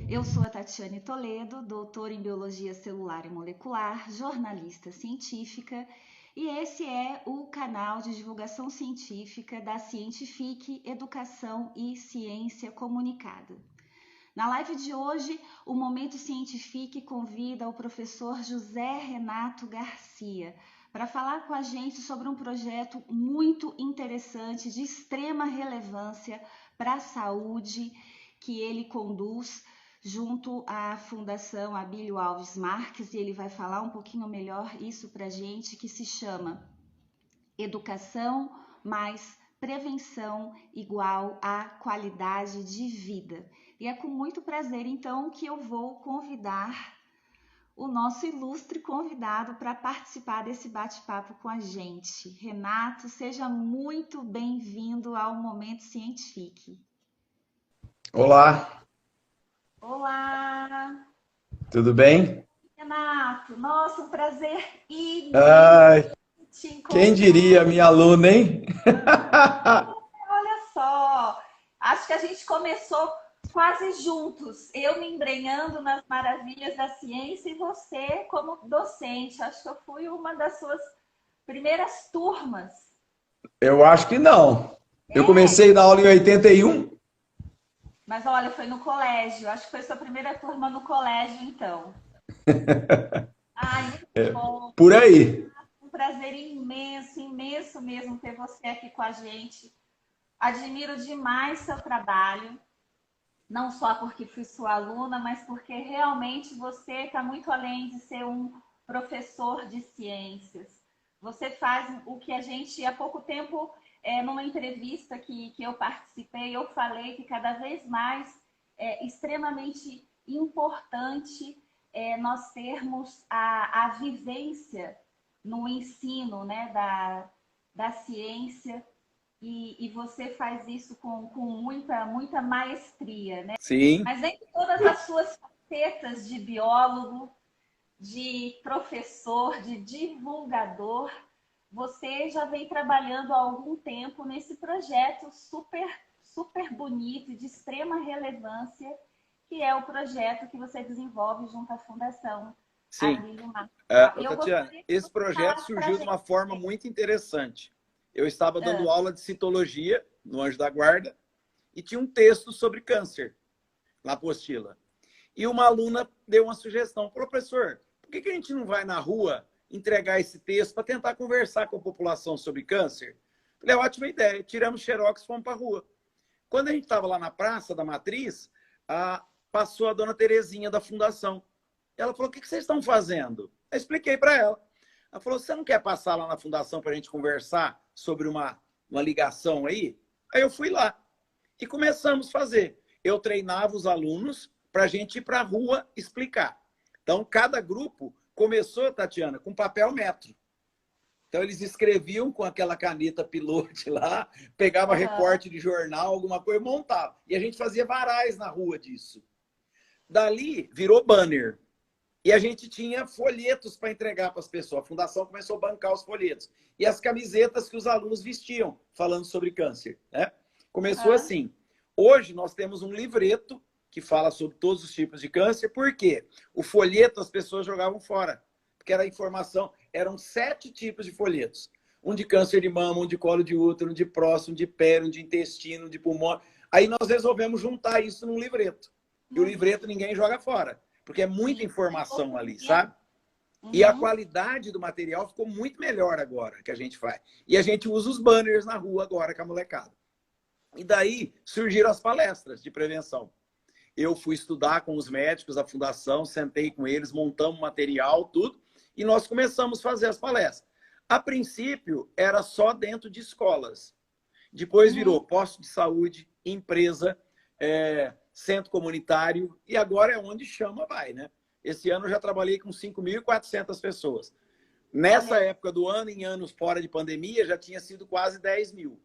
Eu sou a Tatiane Toledo, doutora em Biologia Celular e Molecular, jornalista científica, e esse é o canal de divulgação científica da Cientific Educação e Ciência Comunicada. Na live de hoje, o Momento Cientific convida o professor José Renato Garcia para falar com a gente sobre um projeto muito interessante, de extrema relevância para a saúde, que ele conduz junto à Fundação Abílio Alves Marques, e ele vai falar um pouquinho melhor isso para a gente, que se chama Educação mais Prevenção igual a qualidade de vida. E é com muito prazer, então, que eu vou convidar o nosso ilustre convidado para participar desse bate-papo com a gente. Renato, seja muito bem-vindo ao Momento Cientific. Olá, Olá, tudo bem? Renato. Nossa, um prazer imenso Ai, te quem encontrar. diria, minha aluna, hein? Olha só, acho que a gente começou quase juntos. Eu me embrenhando nas maravilhas da ciência e você como docente. Acho que eu fui uma das suas primeiras turmas. Eu acho que não. Eu É, comecei na aula em 81. mas olha, foi no colégio. Acho que foi sua primeira turma no colégio, então. Ai, muito bom. Por aí. Um prazer imenso, imenso mesmo ter você aqui com a gente. Admiro demais seu trabalho, não só porque fui sua aluna, mas porque realmente você está muito além de ser um professor de ciências. Você faz o que a gente, há pouco tempo, numa entrevista que eu participei, eu falei que cada vez mais é extremamente importante nós termos a vivência no ensino, né, da ciência, e você faz isso com muita maestria, né? Sim. Mas entre todas as suas facetas de biólogo, de professor, de divulgador, você já vem trabalhando há algum tempo nesse projeto super bonito e de extrema relevância, que é o projeto que você desenvolve junto à Fundação Sim. Abílio Marques. Eu Tatiana, gostaria que esse você projeto falasse para a surgiu de uma gente. forma muito interessante. Eu estava dando aula de citologia no Anjo da Guarda e tinha um texto sobre câncer na apostila. E uma aluna deu uma sugestão: professor, por que a gente não vai na rua entregar esse texto para tentar conversar com a população sobre câncer? Falei, é ótima ideia. Tiramos xerox e fomos para a rua. Quando a gente estava lá na Praça da Matriz, passou a dona Terezinha da Fundação. Ela falou, o que vocês estão fazendo? Eu expliquei para ela. Ela falou, você não quer passar lá na Fundação para a gente conversar sobre uma ligação aí? Aí eu fui lá e começamos a fazer. Eu treinava os alunos para a gente ir para a rua explicar. Então, cada grupo começou, Tatiana, com papel metro. Então, eles escreviam com aquela caneta pilote lá, pegava Uhum. recorte de jornal, alguma coisa, e montava. E a gente fazia varais na rua disso. Dali, virou banner. E a gente tinha folhetos para entregar para as pessoas. A fundação começou a bancar os folhetos. E as camisetas que os alunos vestiam, falando sobre câncer. Né? Começou Uhum. assim. Hoje nós temos um livreto que fala sobre todos os tipos de câncer. Por quê? O folheto as pessoas jogavam fora. Porque era informação, eram 7 tipos de folhetos. Um de câncer de mama, um de colo de útero, um de próstata, um de pele, um de intestino, um de pulmão. Aí nós resolvemos juntar isso num livreto. E o livreto ninguém joga fora. Porque é muita Sim. informação ali, sabe? E a Uhum. qualidade do material ficou muito melhor agora que a gente faz. E a gente usa os banners na rua agora com a molecada. E daí surgiram as palestras de prevenção. Eu fui estudar com os médicos da fundação, sentei com eles, montamos material, tudo, e nós começamos a fazer as palestras. A princípio, era só dentro de escolas. Depois virou Uhum. posto de saúde, empresa, centro comunitário, e agora é onde chama, vai, né? Esse ano eu já trabalhei com 5.400 pessoas. Nessa Olha, época do ano, em anos fora de pandemia, já tinha sido quase 10 mil.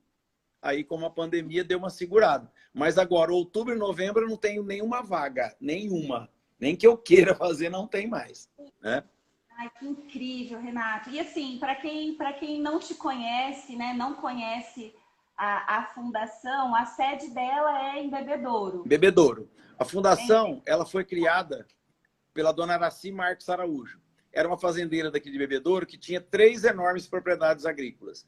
Aí, como a pandemia deu uma segurada. Mas agora, outubro e novembro, eu não tenho nenhuma vaga, nenhuma. Nem que eu queira fazer, não tem mais. Né? ai, que incrível, Renato. E assim, para quem não te conhece, né, não conhece a fundação, a sede dela é em Bebedouro. Bebedouro. A fundação, ela foi criada pela dona Araci Marques Araújo. Era uma fazendeira daqui de Bebedouro que tinha 3 enormes propriedades agrícolas.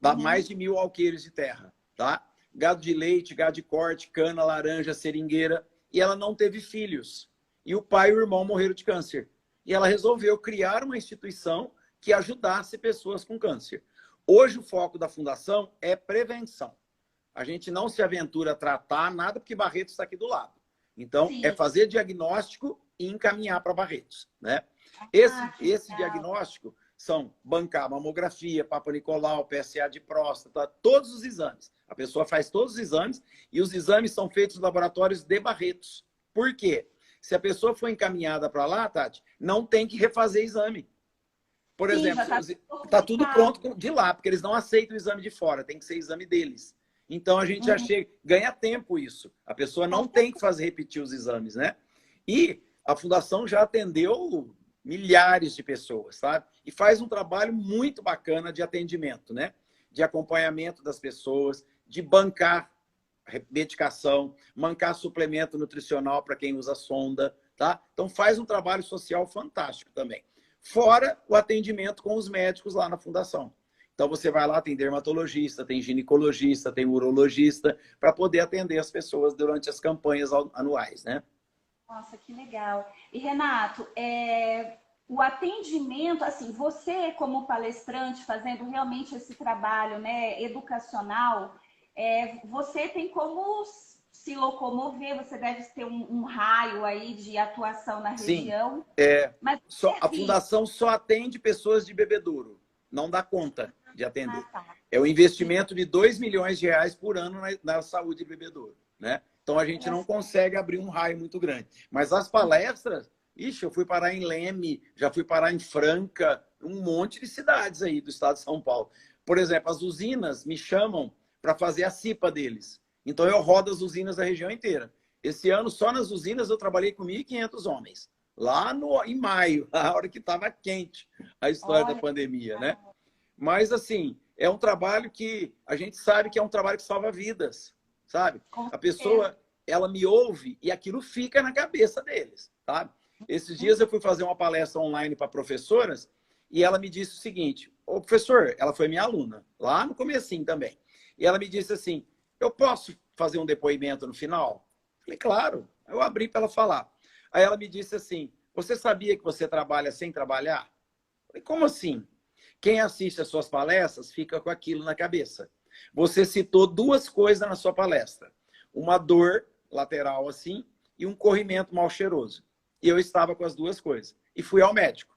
Dá mais de 1.000 alqueires de terra, tá? Gado de leite, gado de corte, cana, laranja, seringueira. E ela não teve filhos. E o pai e o irmão morreram de câncer. E ela resolveu criar uma instituição que ajudasse pessoas com câncer. Hoje o foco da fundação é prevenção. A gente não se aventura a tratar nada porque Barretos está aqui do lado. Então, é fazer diagnóstico e encaminhar para Barretos, né? Esse diagnóstico são bancar mamografia, Papa Nicolau, PSA de próstata, todos os exames. A pessoa faz todos os exames e os exames são feitos nos laboratórios de Barretos. Por quê? Se a pessoa for encaminhada para lá, Tati, não tem que refazer exame. Por exemplo, está tudo pronto de lá, porque eles não aceitam o exame de fora, tem que ser exame deles. Então, a gente já chega, ganha tempo isso. A pessoa não tem que repetir os exames, né? E a Fundação já atendeu milhares de pessoas, sabe? E faz um trabalho muito bacana de atendimento, né? De acompanhamento das pessoas, de bancar medicação, bancar suplemento nutricional para quem usa sonda, tá? Então, faz um trabalho social fantástico também. Fora o atendimento com os médicos lá na Fundação. Então, você vai lá, tem dermatologista, tem ginecologista, tem urologista, para poder atender as pessoas durante as campanhas anuais, né? Nossa, que legal. E, Renato, o atendimento, assim, você como palestrante, fazendo realmente esse trabalho, né, educacional, você tem como se locomover, você deve ter um raio aí de atuação na região. Sim, mas a Fundação só atende pessoas de Bebedouro, não dá conta de atender. É um investimento de R$2 milhões por ano na saúde de Bebedouro, né? Então, a gente não consegue abrir um raio muito grande. Mas as palestras, eu fui parar em Leme, já fui parar em Franca, um monte de cidades aí do estado de São Paulo. Por exemplo, as usinas me chamam para fazer a CIPA deles. Então, eu rodo as usinas da região inteira. Esse ano, só nas usinas, eu trabalhei com 1.500 homens. Lá em maio, a hora que estava quente a história da pandemia, né? Mas, assim, é um trabalho que a gente sabe que é um trabalho que salva vidas, sabe? A pessoa, ela me ouve e aquilo fica na cabeça deles, sabe? Esses dias eu fui fazer uma palestra online para professoras e ela me disse o seguinte: ô, professor, ela foi minha aluna, lá no comecinho também. E ela me disse assim: eu posso fazer um depoimento no final? Falei, claro. Eu abri para ela falar. Aí ela me disse assim: você sabia que você trabalha sem trabalhar? Falei, como assim? Quem assiste às suas palestras fica com aquilo na cabeça. Você citou 2 coisas na sua palestra. Uma dor lateral assim e um corrimento mal cheiroso. E eu estava com as 2 coisas. E fui ao médico.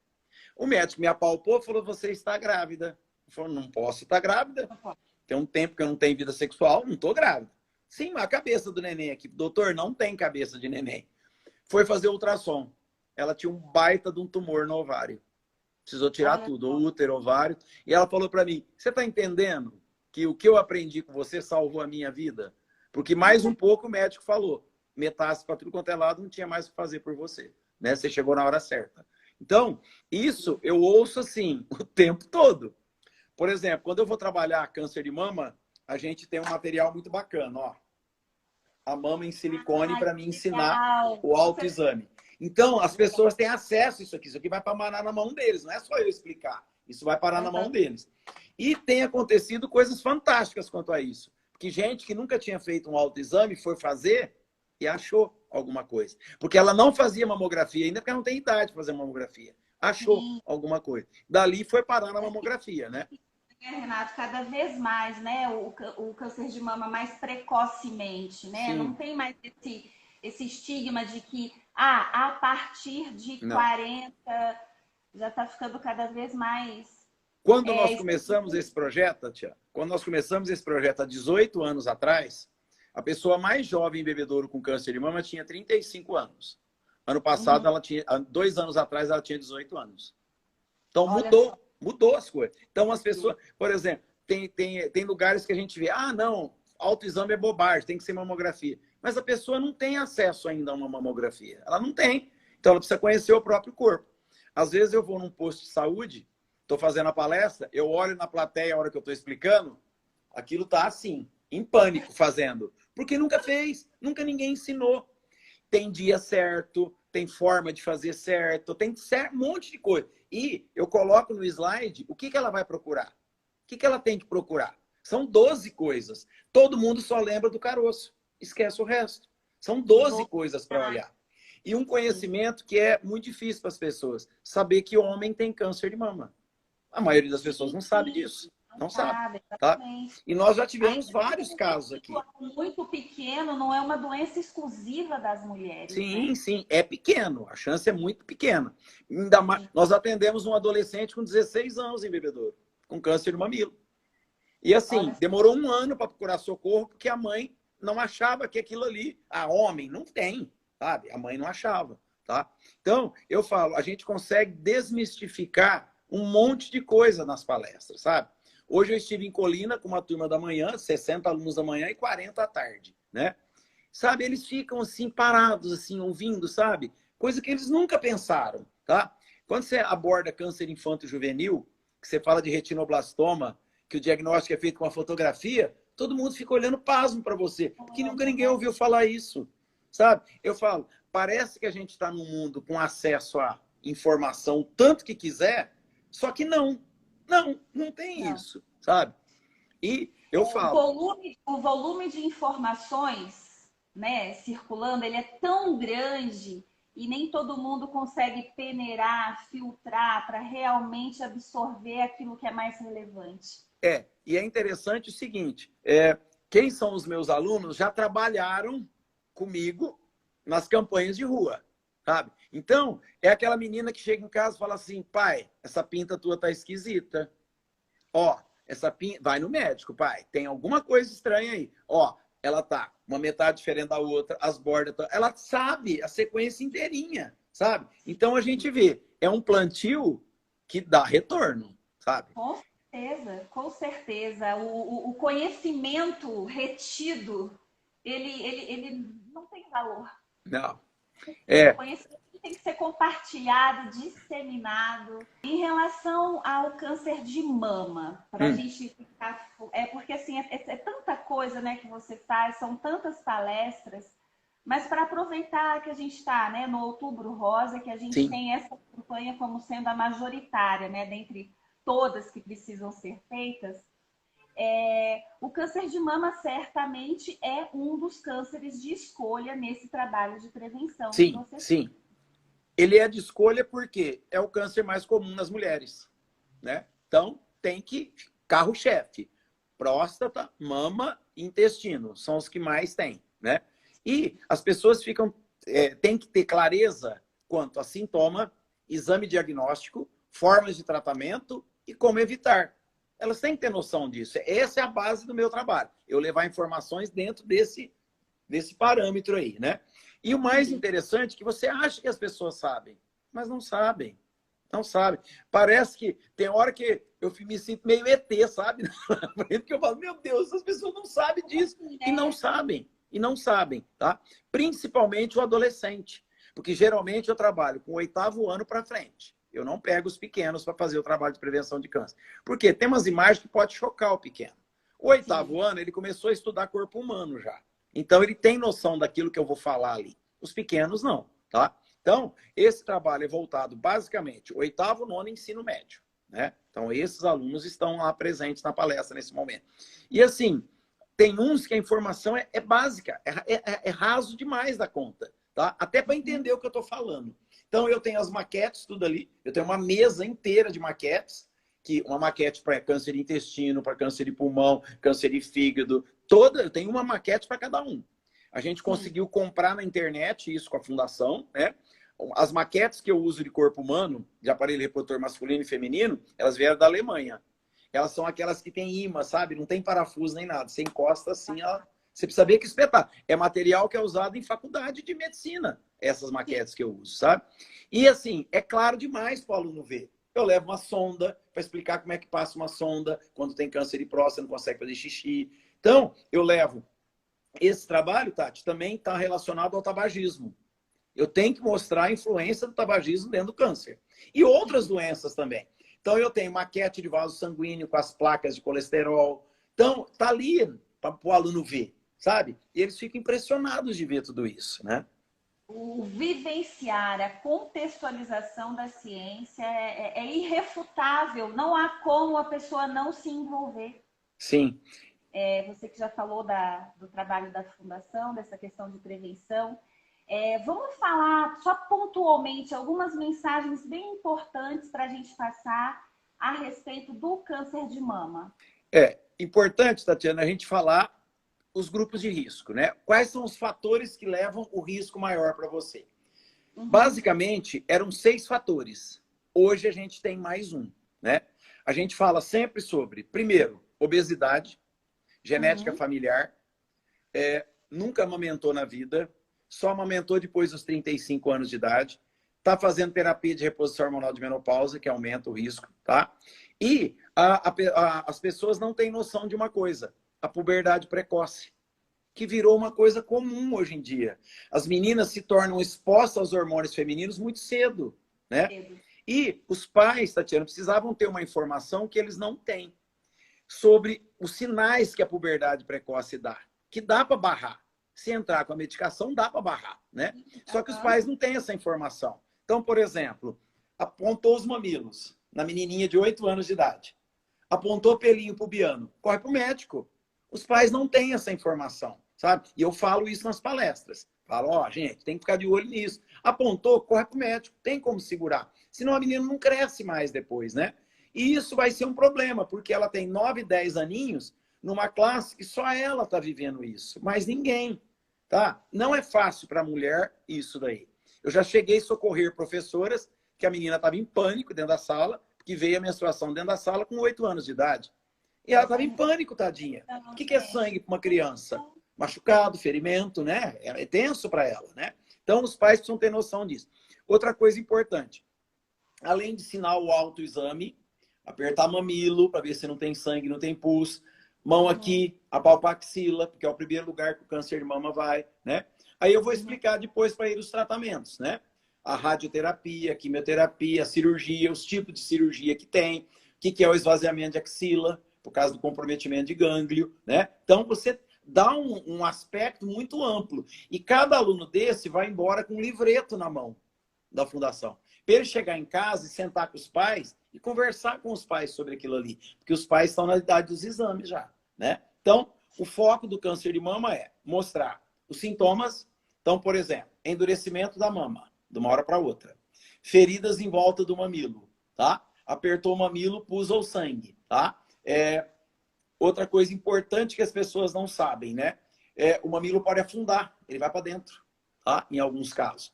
O médico me apalpou e falou: você está grávida. Eu falei: não posso estar grávida. Tem um tempo que eu não tenho vida sexual, não estou grávida. Sim, mas a cabeça do neném aqui. Doutor, não tem cabeça de neném. Foi fazer ultrassom. Ela tinha um baita de um tumor no ovário. Precisou tirar tudo, o útero, ovário. E ela falou para mim: você está entendendo que o que eu aprendi com você salvou a minha vida? Porque mais um pouco o médico falou: metástase para tudo quanto é lado, não tinha mais o que fazer por você, né? Você chegou na hora certa. Então, isso eu ouço assim o tempo todo. Por exemplo, quando eu vou trabalhar câncer de mama, a gente tem um material muito bacana, ó. A mama em silicone para me ensinar o autoexame. Então, as pessoas têm acesso a isso aqui vai parar na mão deles, não é só eu explicar. Isso vai parar na mão deles. E tem acontecido coisas fantásticas quanto a isso. Porque gente que nunca tinha feito um autoexame foi fazer e achou alguma coisa. Porque ela não fazia mamografia ainda, porque ela não tem idade para fazer mamografia. Achou alguma coisa. Dali foi parar na mamografia, né? Renato, cada vez mais, né? O câncer de mama mais precocemente, né? Sim. Não tem mais esse estigma de que a partir de 40 já está ficando cada vez mais... Quando nós começamos esse projeto, Tia, há 18 anos atrás, a pessoa mais jovem em Bebedouro com câncer de mama tinha 35 anos. Ano passado, 2 anos atrás, ela tinha 18 anos. Então, mudou as coisas. Então, as pessoas, por exemplo, tem lugares que a gente vê, não, autoexame é bobagem, tem que ser mamografia. Mas a pessoa não tem acesso ainda a uma mamografia. Ela não tem. Então, ela precisa conhecer o próprio corpo. Às vezes, eu vou num posto de saúde, estou fazendo a palestra, eu olho na plateia a hora que eu estou explicando, aquilo está assim, em pânico fazendo. Porque nunca fez, nunca ninguém ensinou. tem dia certo, tem forma de fazer certo, tem um monte de coisa. E eu coloco no slide o que ela vai procurar. O que ela tem que procurar? São 12 coisas. Todo mundo só lembra do caroço. Esquece o resto. São 12 coisas para olhar. E um conhecimento que é muito difícil para as pessoas. Saber que homem tem câncer de mama. A maioria das pessoas não sabe disso. Não sabe. Tá? E nós já tivemos vários casos aqui. Muito pequeno, não é uma doença exclusiva das mulheres. Sim, né? sim. É pequeno. A chance é muito pequena. Ainda mais, nós atendemos um adolescente com 16 anos em Bebedouro, com câncer de mamilo. E assim, demorou um ano para procurar socorro, porque a mãe não achava que aquilo ali... homem, não tem, sabe? A mãe não achava, tá? Então, eu falo, a gente consegue desmistificar um monte de coisa nas palestras, sabe? Hoje eu estive em Colina com uma turma da manhã, 60 alunos da manhã e 40 à tarde, né? Sabe, eles ficam assim, parados, assim, ouvindo, sabe? Coisa que eles nunca pensaram, tá? Quando você aborda câncer infanto-juvenil, que você fala de retinoblastoma, que o diagnóstico é feito com uma fotografia, todo mundo fica olhando pasmo para você, porque nunca ninguém ouviu falar isso, sabe? Eu falo, parece que a gente está num mundo com acesso a informação o tanto que quiser, só que não tem isso, sabe? E eu falo... O volume de informações, né, circulando, ele é tão grande e nem todo mundo consegue peneirar, filtrar para realmente absorver aquilo que é mais relevante. E é interessante o seguinte, quem são os meus alunos já trabalharam comigo nas campanhas de rua, sabe? Então, é aquela menina que chega em casa e fala assim, pai, essa pinta tua tá esquisita. Ó, essa pinta... Vai no médico, pai, tem alguma coisa estranha aí. Ó, ela tá uma metade diferente da outra, as bordas... Ela sabe a sequência inteirinha, sabe? Então, a gente vê, é um plantio que dá retorno, sabe? Com certeza. O conhecimento retido, ele não tem valor. Não. O conhecimento tem que ser compartilhado, disseminado. Em relação ao câncer de mama, para a gente ficar... porque assim, é tanta coisa, né, que você faz, são tantas palestras, mas para aproveitar que a gente está, né, no Outubro Rosa, que a gente tem essa campanha como sendo a majoritária, né, dentre todas que precisam ser feitas, o câncer de mama certamente é um dos cânceres de escolha nesse trabalho de prevenção. Sim. Ele é de escolha porque é o câncer mais comum nas mulheres, né? Então, tem que... Carro-chefe. Próstata, mama e intestino. São os que mais tem, né? E as pessoas têm que ter clareza quanto a sintoma, exame diagnóstico, formas de tratamento e como evitar. Elas têm que ter noção disso. Essa é a base do meu trabalho. Eu levar informações dentro desse parâmetro aí, né? E o mais interessante é que você acha que as pessoas sabem, mas não sabem. Não sabem. Parece que tem hora que eu me sinto meio ET, sabe? Porque eu falo, meu Deus, as pessoas não sabem disso. E não sabem. E não sabem, tá? Principalmente o adolescente. Porque geralmente eu trabalho com o 8º ano para frente. Eu não pego os pequenos para fazer o trabalho de prevenção de câncer. Porque tem umas imagens que pode chocar o pequeno. O 8º ano, ele começou a estudar corpo humano já. Então, ele tem noção daquilo que eu vou falar ali. Os pequenos, não, tá? Então, esse trabalho é voltado, basicamente, 8º, 9º ensino médio, né? Então, esses alunos estão lá presentes na palestra nesse momento. E, assim, tem uns que a informação é básica, é raso demais da conta, tá? Até para entender o que eu estou falando. Então, eu tenho as maquetes, tudo ali. Eu tenho uma mesa inteira de maquetes, uma maquete para câncer de intestino, para câncer de pulmão, câncer de fígado, eu tenho uma maquete para cada um. A gente conseguiu comprar na internet isso com a fundação, né? As maquetes que eu uso de corpo humano, de aparelho reprodutor masculino e feminino, elas vieram da Alemanha. Elas são aquelas que têm imã, sabe? Não tem parafuso nem nada. Você encosta assim, você precisa saber que espetar. É material que é usado em faculdade de medicina, essas maquetes que eu uso, sabe? E assim, é claro demais para o aluno ver. Eu levo uma sonda para explicar como é que passa uma sonda quando tem câncer de próstata, não consegue fazer xixi. Então, eu levo... Esse trabalho, Tati, também está relacionado ao tabagismo. Eu tenho que mostrar a influência do tabagismo dentro do câncer. E outras doenças também. Então, eu tenho maquete de vaso sanguíneo com as placas de colesterol. Então, tá ali para o aluno ver, sabe? E eles ficam impressionados de ver tudo isso, né? o vivenciar, a contextualização da ciência é irrefutável. Não há como a pessoa não se envolver. Sim. Você que já falou do trabalho da Fundação, dessa questão de prevenção. Vamos falar só pontualmente algumas mensagens bem importantes para a gente passar a respeito do câncer de mama. É importante, Tatiana, a gente falar os grupos de risco, né? Quais são os fatores que levam o risco maior para você? Uhum. Basicamente, eram 6 fatores. Hoje a gente tem mais um, né? A gente fala sempre sobre, primeiro, obesidade, genética familiar, nunca amamentou na vida, só amamentou depois dos 35 anos de idade, está fazendo terapia de reposição hormonal de menopausa, que aumenta o risco, tá? E as pessoas não têm noção de uma coisa, a puberdade precoce, que virou uma coisa comum hoje em dia. As meninas se tornam expostas aos hormônios femininos muito cedo, né? E os pais, Tatiana, precisavam ter uma informação que eles não têm sobre os sinais que a puberdade precoce dá, que dá para barrar. Se entrar com a medicação, dá para barrar, né? Só que os pais não têm essa informação. Então, por exemplo, apontou os mamilos na menininha de 8 anos de idade. Apontou pelinho pubiano, corre para o médico. Os pais não têm essa informação, sabe? E eu falo isso nas palestras. Falo, ó, gente, tem que ficar de olho nisso. Apontou, corre para o médico, tem como segurar. Senão a menina não cresce mais depois, né? E isso vai ser um problema, porque ela tem 9, 10 aninhos numa classe que só ela está vivendo isso, mas ninguém, tá? Não é fácil para a mulher isso daí. Eu já cheguei a socorrer professoras que a menina estava em pânico dentro da sala, que veio a menstruação dentro da sala com 8 anos de idade. E ela estava em pânico, tadinha. O que é sangue para uma criança? Machucado, ferimento, né? É tenso para ela, né? Então, os pais precisam ter noção disso. Outra coisa importante, além de ensinar o autoexame, apertar mamilo para ver se não tem sangue, não tem pus, mão aqui, apalpar a axila, porque é o primeiro lugar que o câncer de mama vai, né? Aí eu vou explicar depois para ele os tratamentos, né? A radioterapia, a quimioterapia, a cirurgia, os tipos de cirurgia que tem, o que é o esvaziamento de axila, por causa do comprometimento de gânglio, né? Então, você dá um aspecto muito amplo. E cada aluno desse vai embora com um livreto na mão da fundação. Para ele chegar em casa e sentar com os pais e conversar com os pais sobre aquilo ali. Porque os pais estão na idade dos exames já, né? Então, o foco do câncer de mama é mostrar os sintomas. Então, por exemplo, endurecimento da mama, de uma hora para outra. Feridas em volta do mamilo, tá? Apertou o mamilo, pus o sangue, tá? Outra coisa importante que as pessoas não sabem, né? O mamilo pode afundar, ele vai para dentro, tá? Em alguns casos.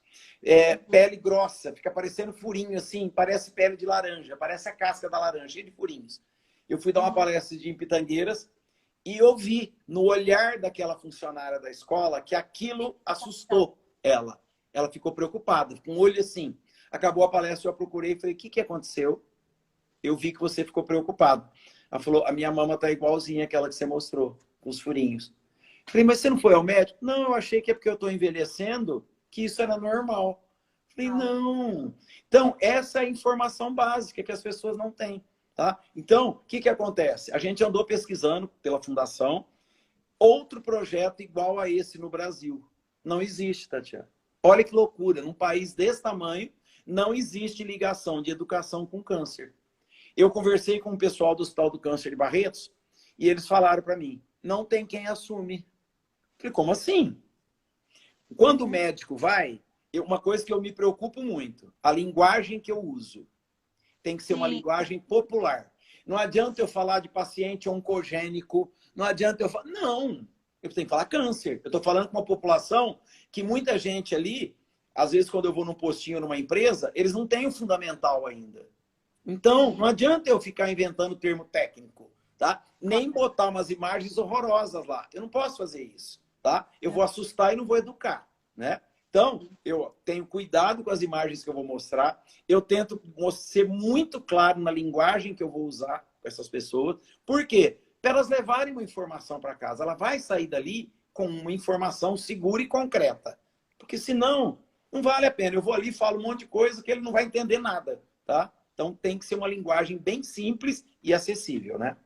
Pele grossa, fica parecendo furinho assim, parece pele de laranja, parece a casca da laranja, cheia de furinhos. Eu fui dar uma palestra de Pitangueiras e eu vi no olhar daquela funcionária da escola que aquilo assustou ela. Ela ficou preocupada, com o olho assim. Acabou a palestra, eu procurei e falei, o que aconteceu? Eu vi que você ficou preocupado. Ela falou, a minha mama tá igualzinha àquela que você mostrou, com os furinhos. Eu falei, mas você não foi ao médico? Não, eu achei que é porque eu estou envelhecendo, que isso era normal. Eu falei, não. Então, essa é a informação básica que as pessoas não têm. Tá? Então, o que acontece? A gente andou pesquisando pela Fundação outro projeto igual a esse no Brasil. Não existe, Tatiana. Olha que loucura. Num país desse tamanho, não existe ligação de educação com câncer. Eu conversei com o pessoal do Hospital do Câncer de Barretos e eles falaram para mim, não tem quem assume. Eu falei, como assim? Quando o médico vai, uma coisa que eu me preocupo muito, a linguagem que eu uso tem que ser uma linguagem popular. Não adianta eu falar de paciente oncogênico, não adianta eu falar... Não, eu tenho que falar câncer. Eu estou falando com uma população que muita gente ali, às vezes quando eu vou num postinho numa empresa, eles não têm o fundamental ainda. Então, não adianta eu ficar inventando termo técnico, tá? Nem botar umas imagens horrorosas lá. Eu não posso fazer isso, tá? Eu vou assustar e não vou educar, né? Então, eu tenho cuidado com as imagens que eu vou mostrar. Eu tento ser muito claro na linguagem que eu vou usar com essas pessoas. Por quê? Para elas levarem uma informação para casa. Ela vai sair dali com uma informação segura e concreta. Porque senão, não vale a pena. Eu vou ali e falo um monte de coisa que ele não vai entender nada, tá? Então, tem que ser uma linguagem bem simples e acessível, né?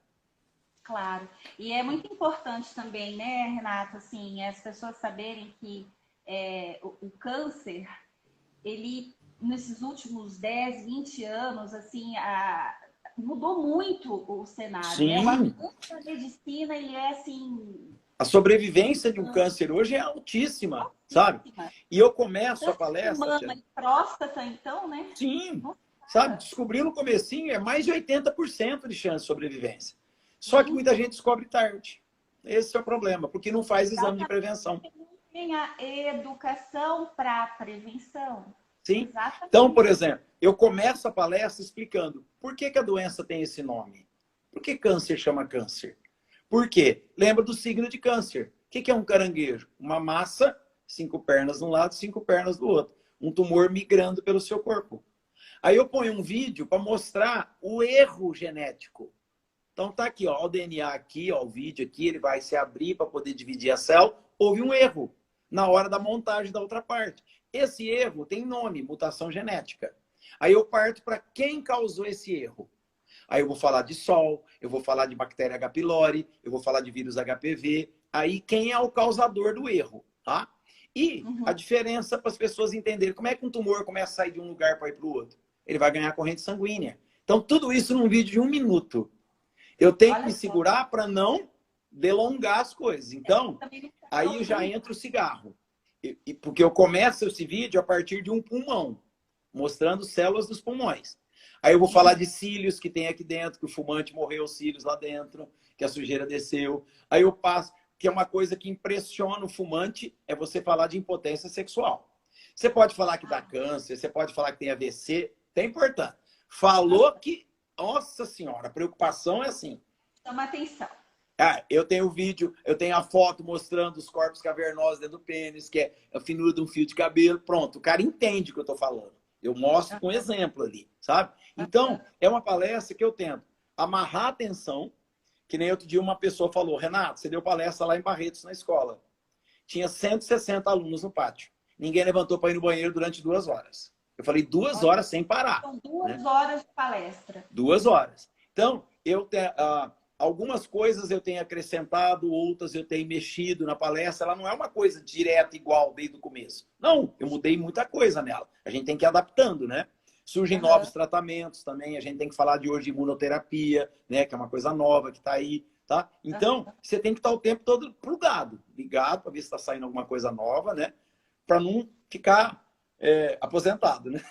Claro. E é muito importante também, né, Renata, assim, as pessoas saberem que o câncer, ele, nesses últimos 10, 20 anos, assim, mudou muito o cenário, né? O Sim. avanço da medicina, ele é, assim... A sobrevivência de um câncer hoje é altíssima, sabe? E eu começo a palestra... Mama e próstata, então, né? Sim, Nossa. sabe? Descobrir no comecinho é mais de 80% de chance de sobrevivência. Só que muita gente descobre tarde. Esse é o problema, porque não faz exame de prevenção. Não tem a educação para prevenção. Sim. Exatamente. Então, por exemplo, eu começo a palestra explicando por que a doença tem esse nome. Por que câncer chama câncer? Por quê? Lembra do signo de câncer. O que é um caranguejo? Uma massa, 5 pernas de um lado, 5 pernas do outro. Um tumor migrando pelo seu corpo. Aí eu ponho um vídeo para mostrar o erro genético. Então tá aqui, ó, o DNA aqui, ó, o vídeo aqui, ele vai se abrir para poder dividir a célula. Houve um erro na hora da montagem da outra parte. Esse erro tem nome, mutação genética. Aí eu parto para quem causou esse erro. Aí eu vou falar de sol, eu vou falar de bactéria H. pylori, eu vou falar de vírus HPV. Aí quem é o causador do erro, tá? E a diferença para as pessoas entenderem como é que um tumor começa a sair de um lugar para ir para o outro. Ele vai ganhar corrente sanguínea. Então tudo isso num vídeo de 1 minuto. Eu tenho que me segurar para não delongar as coisas. Então, aí eu já entro o cigarro. Porque eu começo esse vídeo a partir de um pulmão, mostrando células dos pulmões. Aí eu vou falar de cílios que tem aqui dentro, que o fumante morreu os cílios lá dentro, que a sujeira desceu. Aí eu passo, que é uma coisa que impressiona o fumante, é você falar de impotência sexual. Você pode falar que dá câncer, você pode falar que tem AVC, é importante. Falou que, nossa senhora, a preocupação é assim. Chama atenção. Eu tenho o vídeo, eu tenho a foto mostrando os corpos cavernosos dentro do pênis, que é a finura de um fio de cabelo. Pronto, o cara entende o que eu estou falando. Eu mostro com exemplo ali, sabe? Então, é uma palestra que eu tento amarrar a atenção, que nem outro dia uma pessoa falou, Renato, você deu palestra lá em Barretos, na escola. Tinha 160 alunos no pátio. Ninguém levantou para ir no banheiro durante 2 horas. Eu falei 2 horas sem parar. São 2 horas de palestra. 2 horas. Então, algumas coisas eu tenho acrescentado, outras eu tenho mexido na palestra. Ela não é uma coisa direta igual desde o começo. Não, eu mudei muita coisa nela. A gente tem que ir adaptando, né? Surgem novos tratamentos também. A gente tem que falar de hoje de imunoterapia, né? Que é uma coisa nova que está aí, tá? Então, você tem que estar o tempo todo plugado, ligado, para ver se está saindo alguma coisa nova, né? Para não ficar aposentado, né?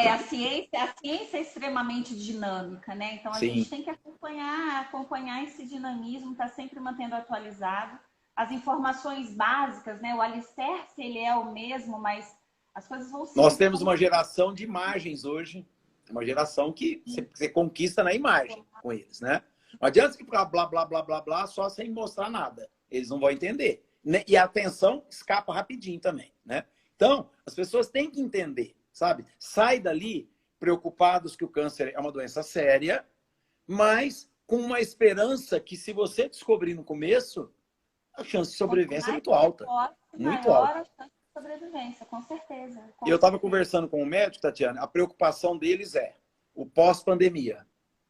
A ciência é extremamente dinâmica, né? Então, a gente tem que acompanhar esse dinamismo, tá sempre mantendo atualizado. As informações básicas, né? O alicerce, ele é o mesmo, mas as coisas vão ser... Nós temos uma geração de imagens hoje, uma geração que você conquista na imagem com eles, né? Não adianta ficar blá, blá, blá, blá, blá, só sem mostrar nada. Eles não vão entender. E a atenção escapa rapidinho também, né? Então, as pessoas têm que entender, sabe? Sai dali preocupados que o câncer é uma doença séria, mas com uma esperança que se você descobrir no começo, a chance de sobrevivência é muito alta. Muito alta. A chance de sobrevivência, com certeza. Eu estava conversando com um médico, Tatiana, a preocupação deles é o pós-pandemia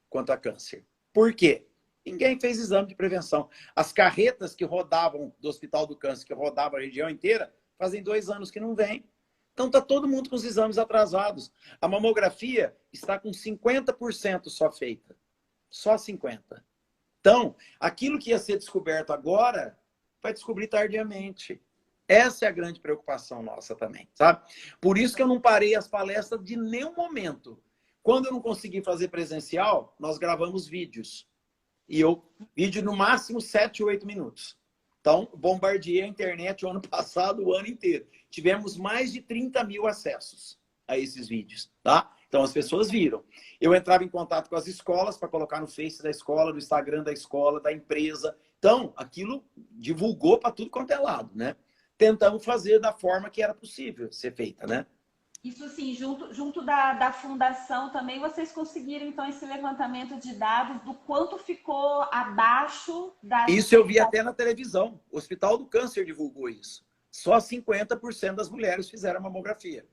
quanto a câncer. Por quê? Ninguém fez exame de prevenção. As carretas que rodavam do Hospital do Câncer, que rodavam a região inteira, fazem 2 anos que não vem. Então está todo mundo com os exames atrasados. A mamografia está com 50% só feita. Só 50%. Então, aquilo que ia ser descoberto agora, vai descobrir tardiamente. Essa é a grande preocupação nossa também, sabe? Por isso que eu não parei as palestras de nenhum momento. Quando eu não consegui fazer presencial, nós gravamos vídeos. Vídeo no máximo 7 ou 8 minutos. Então, bombardeei a internet o ano passado, o ano inteiro. Tivemos mais de 30 mil acessos a esses vídeos, tá? Então, as pessoas viram. Eu entrava em contato com as escolas para colocar no Face da escola, no Instagram da escola, da empresa. Então, aquilo divulgou para tudo quanto é lado, né? Tentamos fazer da forma que era possível ser feita, né? Isso, assim, junto da fundação também, vocês conseguiram, então, esse levantamento de dados do quanto ficou abaixo da... Isso eu vi até na televisão. O Hospital do Câncer divulgou isso. Só 50% das mulheres fizeram a mamografia.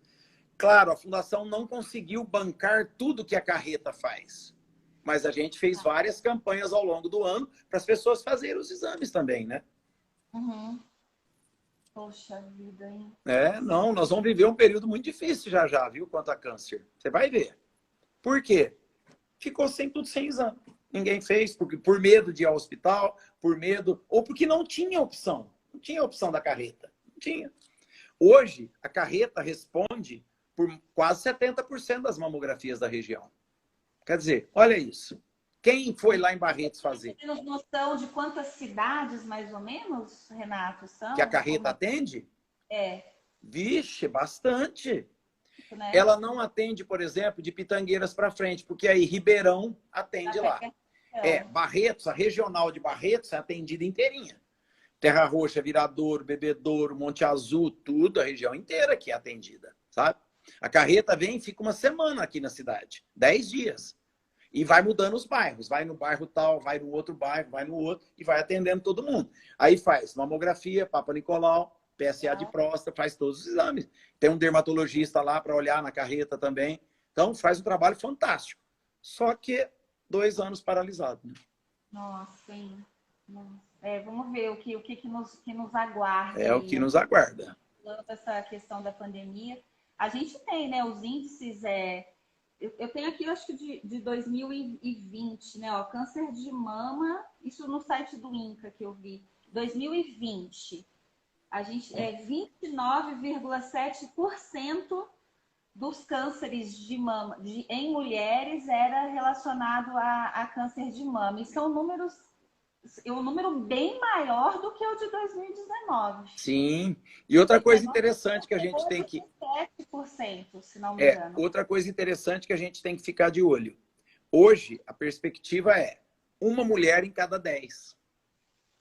Claro, a fundação não conseguiu bancar tudo que a carreta faz. Mas a gente fez várias campanhas ao longo do ano para as pessoas fazerem os exames também, né? Poxa vida, hein? Não, nós vamos viver um período muito difícil já já, viu, quanto a câncer. Você vai ver. Por quê? Ficou tudo sem exame. Ninguém fez, porque, por medo de ir ao hospital, por medo, ou porque não tinha opção. Não tinha opção da carreta. Não tinha. Hoje, a carreta responde por quase 70% das mamografias da região. Quer dizer, olha isso. Quem foi lá em Barretos fazer? Temos noção de quantas cidades, mais ou menos, Renato, são? Que a carreta atende? Vixe, bastante. Né? Ela não atende, por exemplo, de Pitangueiras para frente, porque aí Ribeirão atende lá. Barretos, a regional de Barretos é atendida inteirinha. Terra Roxa, Viradouro, Bebedouro, Monte Azul, tudo, a região inteira aqui é atendida, sabe? A carreta vem e fica uma semana aqui na cidade, 10 dias. E vai mudando os bairros, vai no bairro tal, vai no outro bairro, vai no outro, e vai atendendo todo mundo. Aí faz mamografia, Papa Nicolau, PSA de próstata, faz todos os exames. Tem um dermatologista lá para olhar na carreta também. Então, faz um trabalho fantástico. Só que 2 anos paralisado. Né? Nossa, hein? Vamos ver o que nos aguarda. É o que nos aguarda. Essa questão da pandemia. A gente tem, né, os índices... Eu tenho aqui, acho que de 2020, né? Ó, câncer de mama, isso no site do INCA que eu vi. 2020, a gente 29,7% dos cânceres de mama em mulheres era relacionado a câncer de mama. E são números, um número bem maior do que o de 2019. Sim. E outra coisa interessante que a gente tem que... 7%, se não me engano. Outra coisa interessante que a gente tem que ficar de olho. Hoje, a perspectiva é 1 mulher em cada 10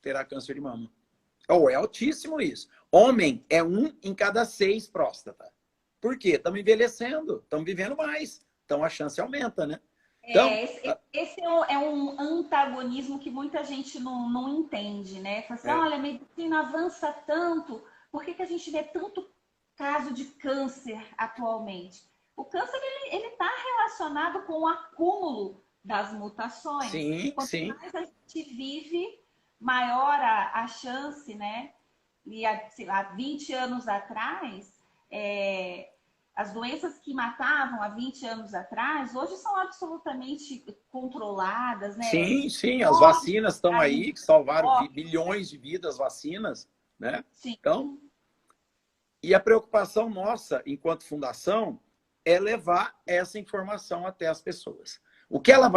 terá câncer de mama. É altíssimo isso. Homem é 1 em cada 6 próstata. Por quê? Estamos envelhecendo, estamos vivendo mais. Então, a chance aumenta, né? Então, esse é um antagonismo que muita gente não entende, né? Fala assim, olha, a medicina avança tanto, por que a gente vê tanto caso de câncer atualmente? O câncer, ele está relacionado com o acúmulo das mutações. Sim, Quanto mais a gente vive, maior a chance, né? E há 20 anos atrás, as doenças que matavam há 20 anos atrás, hoje são absolutamente controladas, né? Sim. As vacinas estão aí, que salvaram bilhões de vidas, vacinas, né? Sim. Então, e a preocupação nossa, enquanto fundação, é levar essa informação até as pessoas. O que ela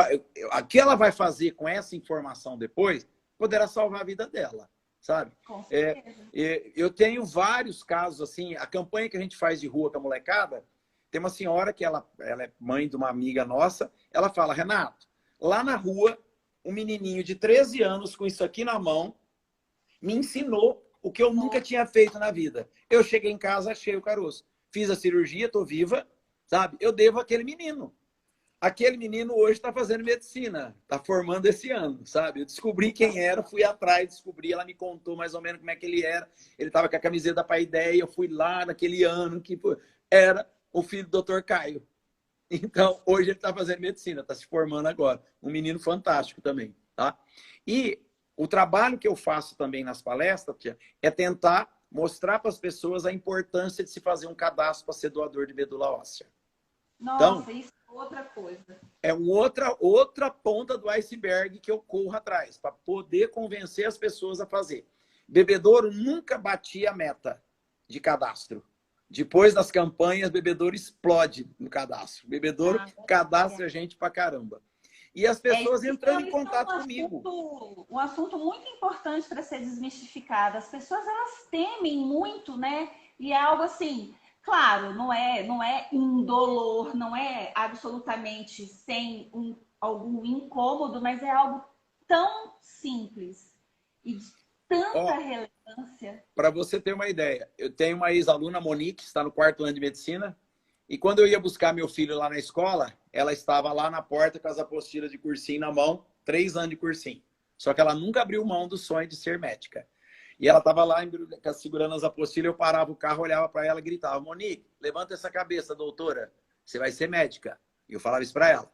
vai fazer com essa informação depois, poderá salvar a vida dela, sabe? Com certeza. Eu tenho vários casos, assim, a campanha que a gente faz de rua com a molecada, tem uma senhora que ela é mãe de uma amiga nossa, ela fala, Renato, lá na rua, um menininho de 13 anos com isso aqui na mão, me ensinou o que eu nunca tinha feito na vida. Eu cheguei em casa, achei o caroço. Fiz a cirurgia, estou viva, sabe? Eu devo àquele menino. Aquele menino hoje está fazendo medicina, está formando esse ano, sabe? Eu descobri quem era, fui atrás, descobri, ela me contou mais ou menos como é que ele era. Ele estava com a camiseta da Paideia, eu fui lá naquele ano que era o filho do Dr. Caio. Então, hoje ele está fazendo medicina, está se formando agora. Um menino fantástico também, tá? E o trabalho que eu faço também nas palestras, tia, é tentar mostrar para as pessoas a importância de se fazer um cadastro para ser doador de medula óssea. Nossa, então, isso é outra coisa. É outra ponta do iceberg que eu corro atrás, para poder convencer as pessoas a fazer. Bebedouro nunca batia a meta de cadastro. Depois das campanhas, Bebedouro explode no cadastro. Bebedouro cadastra a gente pra caramba. E as pessoas entrando em contato comigo. Um assunto muito importante para ser desmistificado. As pessoas, elas temem muito, né? E é algo assim, claro, não é indolor, não é absolutamente sem algum incômodo, mas é algo tão simples e de tanta relevância. Para você ter uma ideia, eu tenho uma ex-aluna, Monique, está no 4º ano de medicina, e quando eu ia buscar meu filho lá na escola, ela estava lá na porta com as apostilas de cursinho na mão, 3 anos de cursinho. Só que ela nunca abriu mão do sonho de ser médica. E ela estava lá segurando as apostilas, eu parava o carro, olhava para ela e gritava, Monique, levanta essa cabeça, doutora, você vai ser médica. E eu falava isso para ela.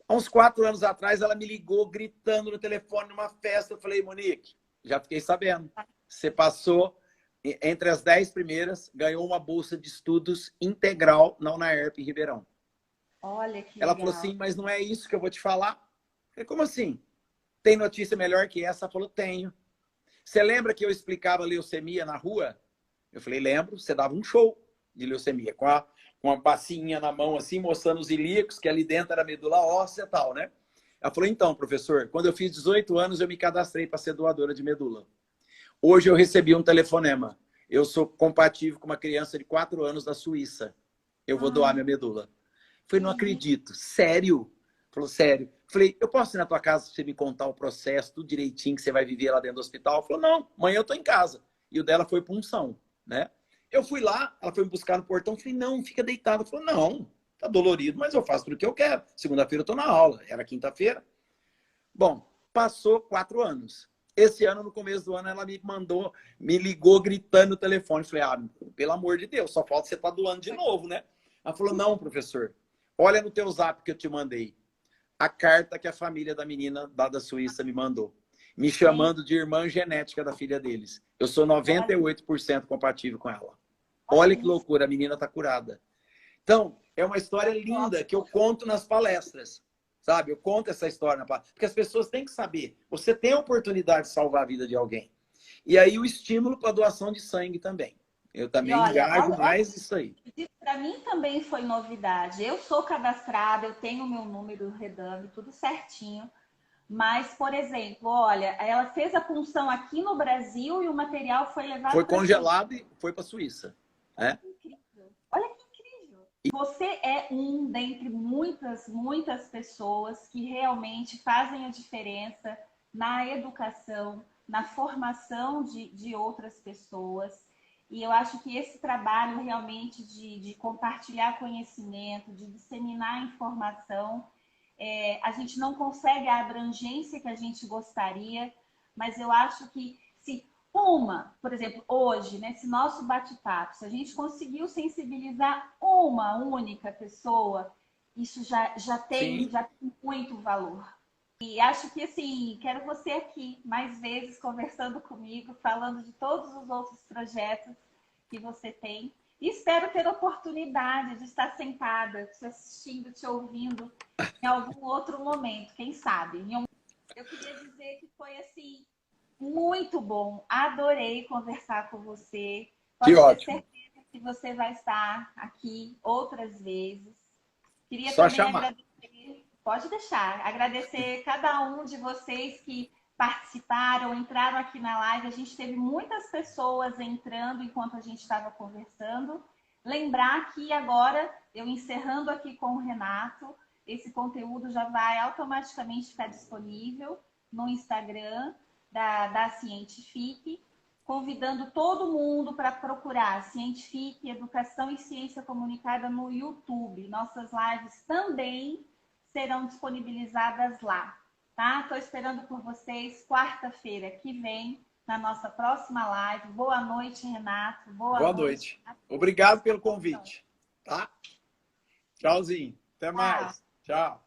Há uns 4 anos atrás, ela me ligou gritando no telefone numa festa. Eu falei, Monique, já fiquei sabendo. Você passou entre as 10 primeiras, ganhou uma bolsa de estudos integral na UNAERP em Ribeirão. Olha que Ela legal. falou assim, mas não é isso que eu vou te falar. Eu falei, como assim? Tem notícia melhor que essa? Ela falou, tenho. Você lembra que eu explicava leucemia na rua? Eu falei, lembro. Você dava um show de leucemia, com uma bacinha na mão, assim, mostrando os ilíacos, que ali dentro era medula óssea e tal, né? Ela falou, então, professor, quando eu fiz 18 anos, eu me cadastrei para ser doadora de medula. Hoje eu recebi um telefonema. Eu sou compatível com uma criança de 4 anos da Suíça. Eu vou doar minha medula. Eu falei, não acredito. Sério? Falou, sério. Eu falei, eu posso ir na tua casa pra você me contar o processo, tudo direitinho, que você vai viver lá dentro do hospital? Ela falou, não, amanhã eu tô em casa. E o dela foi punção, né? Eu fui lá, ela foi me buscar no portão, falei, não, fica deitado. Ela falou, não, tá dolorido, mas eu faço tudo o que eu quero. Segunda-feira eu tô na aula, era quinta-feira. Bom, passou 4 anos. Esse ano, no começo do ano, ela me ligou gritando no telefone. Falei, pelo amor de Deus, só falta você estar doando de novo, né? Ela falou, não, professor, olha no teu zap que eu te mandei. A carta que a família da menina da Suíça me mandou. Me chamando de irmã genética da filha deles. Eu sou 98% compatível com ela. Olha que loucura, a menina está curada. Então, é uma história linda que eu conto nas palestras. Sabe? Eu conto essa história na palestra. Porque as pessoas têm que saber. Você tem a oportunidade de salvar a vida de alguém. E aí o estímulo para a doação de sangue também. Eu também engajo mais isso aí. Para mim também foi novidade. Eu sou cadastrada, eu tenho o meu número Redame, tudo certinho. Mas, por exemplo, olha, ela fez a punção aqui no Brasil e o material foi levado Foi congelado e foi para a Suíça. Olha que incrível. Olha que incrível. Você é um dentre muitas pessoas que realmente fazem a diferença na educação, na formação de outras pessoas. E eu acho que esse trabalho realmente de compartilhar conhecimento, de disseminar informação, a gente não consegue a abrangência que a gente gostaria, mas eu acho que se por exemplo, hoje, nesse nosso bate-papo, se a gente conseguiu sensibilizar uma única pessoa, isso já tem muito valor. E acho que, assim, quero você aqui mais vezes conversando comigo, falando de todos os outros projetos que você tem. E espero ter a oportunidade de estar sentada, te assistindo, te ouvindo em algum outro momento, quem sabe. Eu queria dizer que foi, assim, muito bom. Adorei conversar com você. Pode ter certeza que você vai estar aqui outras vezes. Queria só também chamar. Pode deixar. Agradecer cada um de vocês que participaram, entraram aqui na live. A gente teve muitas pessoas entrando enquanto a gente estava conversando. Lembrar que agora, eu encerrando aqui com o Renato, esse conteúdo já vai automaticamente ficar disponível no Instagram da Cientifique, convidando todo mundo para procurar Cientifique, Educação e Ciência Comunicada no YouTube. Nossas lives também serão disponibilizadas lá, tá? Estou esperando por vocês quarta-feira que vem, na nossa próxima live. Boa noite, Renato. Boa noite. Obrigado pelo convite, tá? Tchauzinho. Até mais. Tchau.